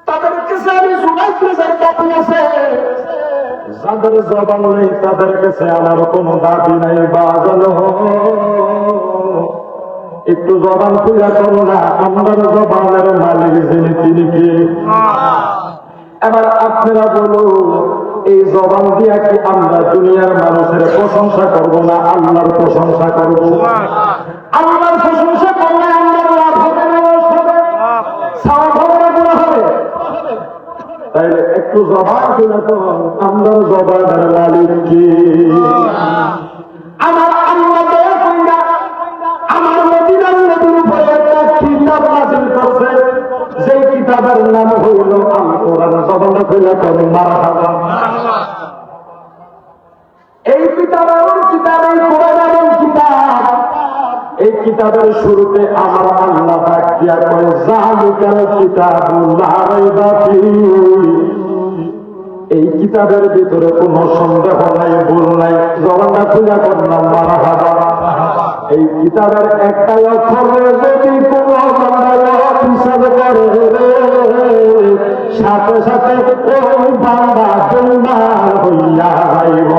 তাদের কাছে আমি জুলাইতে যাই দাবি আছে, যাদের জবান নেই তাদের কাছে আমার কোনো দাবি নাই। বাজানো একটু জবান খুলে করো না, আমার জবানের মালিক যিনি তিনি কি? এবার আপনারা বলুন, এই জবান দিয়া কি আমরা দুনিয়ার মানুষের প্রশংসা করব না আল্লাহর প্রশংসা করব? আল্লাহর প্রশংসা করলে আল্লাহর লাভ হবে না, লস হবে, সওয়াব হবে না, গুনাহ হবে? তাইলে একটু জবান খুলে করুন, আল্লাহর জবানের মালিক কি? আমার আল্লাহ দয়া কইরা আমার মদিনার নবীর উপরে একটা কিতাব নাযিল করছে, যে কিতাবের নাম হইল আল কোরআন। জবান খুলে করুন মারহাবা। এই কিতাবের কিতাব, এই কোরআনের কিতাব, এই কিতাবের শুরুতে আমার আল্লাহ পাক দিয়া কয় যালিকাল কিতাবুল লা রাইবা ফীহি। এই কিতাবের ভিতরে কোনো সন্দেহ নাই, ভুল নাই। জবানটা খুলে করলাম মারহাবা। এই কিতাবের একটাই অক্ষরে যদি কোনো হিসাব করে, সাথে সাথে ওই বান্দা বেঈমান হইয়া যাইব।